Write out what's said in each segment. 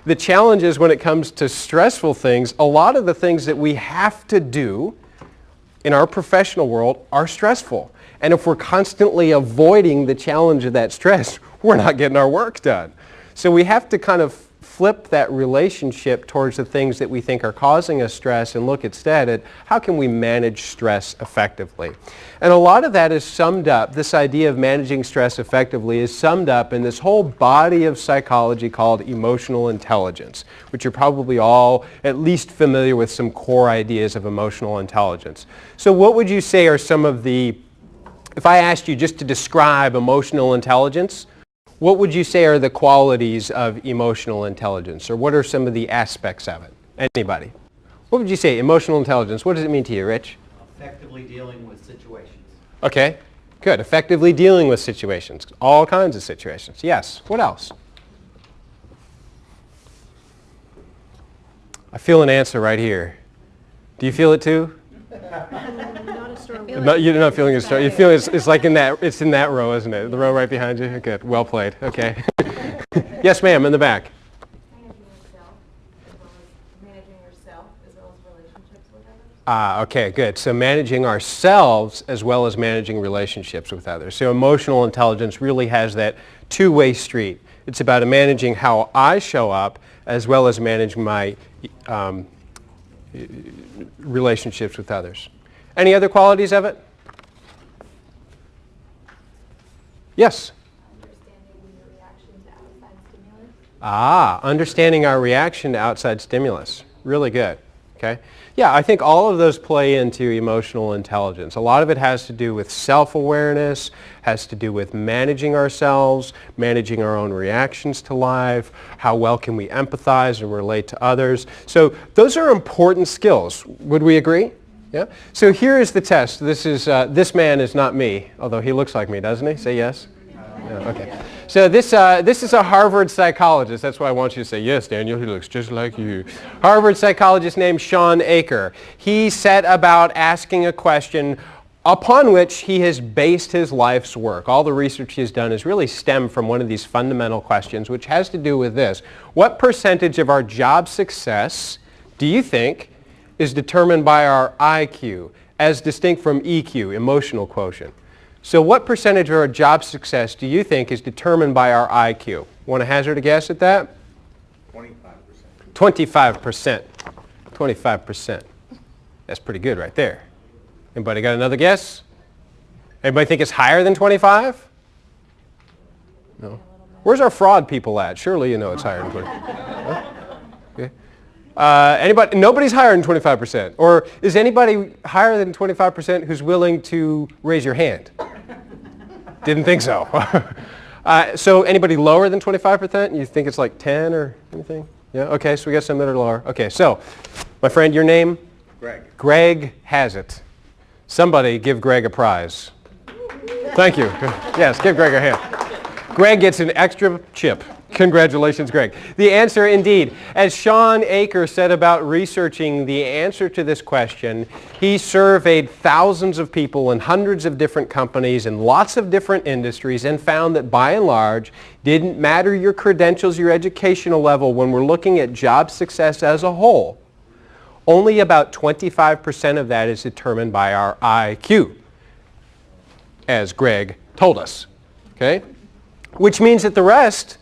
the challenge is when it comes to stressful things, a lot of the things that we have to do in our professional world are stressful. And if we're constantly avoiding the challenge of that stress, we're not getting our work done. So we have to kind of flip that relationship towards the things that we think are causing us stress and look instead at how can we manage stress effectively. And a lot of that is summed up, this idea of managing stress effectively is summed up in this whole body of psychology called emotional intelligence, which you're probably all at least familiar with some core ideas of emotional intelligence. So what would you say are some of the, if I asked you just to describe emotional intelligence, what would you say are the qualities of emotional intelligence, or what are some of the aspects of it? Anybody? What would you say, emotional intelligence? What does it mean to you, Rich? Effectively dealing with situations. Okay, good. Effectively dealing with situations, all kinds of situations. Yes. What else? I feel an answer right here. Do you feel it too? Not a strong No, you're not feeling it strong. You feel it's like in that row, isn't it? The row right behind you. Good. Well played. Okay. Yes, ma'am, in the back. Managing yourself as well as relationships with others. Okay, good. So managing ourselves as well as managing relationships with others. So emotional intelligence really has that two-way street. It's about managing how I show up as well as managing my relationships with others. Any other qualities of it? Yes? Understanding your reaction to outside stimulus. Understanding our reaction to outside stimulus. Really good. Okay. Yeah, I think all of those play into emotional intelligence. A lot of it has to do with self-awareness, has to do with managing ourselves, managing our own reactions to life, how well can we empathize and relate to others. So those are important skills. Would we agree? Yeah. So here is the test. This man is not me, although he looks like me, doesn't he? Say yes. Yeah, okay. So this is a Harvard psychologist. That's why I want you to say yes, Daniel. He looks just like you. Harvard psychologist named Shawn Achor. He set about asking a question upon which he has based his life's work. All the research he's done has really stemmed from one of these fundamental questions, which has to do with this. What percentage of our job success do you think is determined by our IQ, as distinct from EQ, emotional quotient? So what percentage of our job success do you think is determined by our IQ? Want to hazard a guess at that? 25%. 25%. 25%. That's pretty good right there. Anybody got another guess? Anybody think it's higher than 25? No. Where's our fraud people at? Surely you know it's higher than 25. Huh? Okay. Anybody? Nobody's higher than 25%. Or is anybody higher than 25% who's willing to raise your hand? Didn't think so. So anybody lower than 25%? You think it's like 10 or anything? Yeah, okay, so we got some that are lower. Okay, so my friend, your name? Greg. Greg has it. Somebody give Greg a prize. Thank you. Yes, give Greg a hand. Greg gets an extra chip. Congratulations, Greg. The answer, indeed, as Shawn Achor said about researching the answer to this question, he surveyed thousands of people in hundreds of different companies in lots of different industries and found that by and large, didn't matter your credentials, your educational level, when we're looking at job success as a whole, only about 25% of that is determined by our IQ, as Greg told us. Okay? Which means that the rest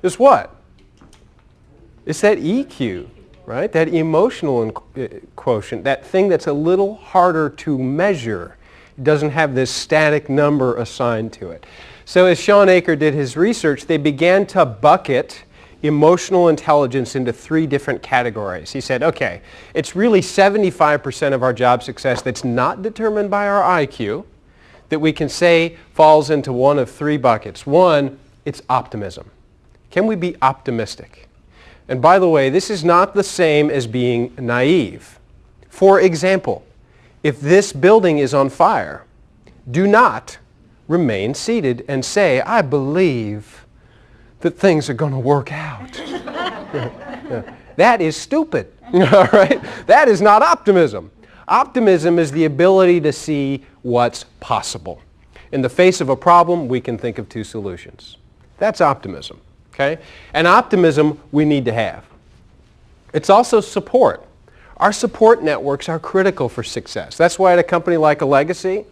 is what? It's that EQ, right? That emotional quotient, that thing that's a little harder to measure. It doesn't have this static number assigned to it. So as Shawn Achor did his research, they began to bucket emotional intelligence into three different categories. He said, okay, it's really 75% of our job success that's not determined by our IQ, that we can say falls into one of three buckets. One, it's optimism. Can we be optimistic? And by the way, this is not the same as being naive. For example, if this building is on fire, do not remain seated and say, I believe that things are going to work out. That is stupid. All right? That is not optimism. Optimism is the ability to see what's possible. In the face of a problem, we can think of two solutions. That's optimism. Okay? And optimism we need to have. It's also support. Our support networks are critical for success. That's why at a company like a Legacy,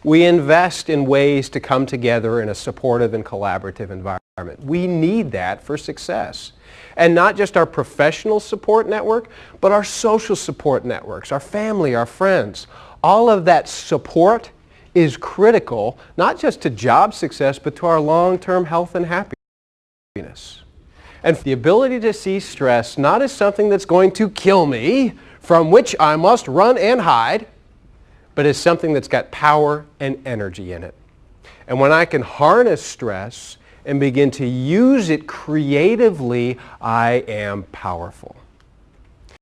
we invest in ways to come together in a supportive and collaborative environment. We need that for success. And not just our professional support network, but our social support networks, our family, our friends. All of that support is critical, not just to job success, but to our long-term health and happiness. And the ability to see stress not as something that's going to kill me, from which I must run and hide, but as something that's got power and energy in it. And when I can harness stress and begin to use it creatively, I am powerful.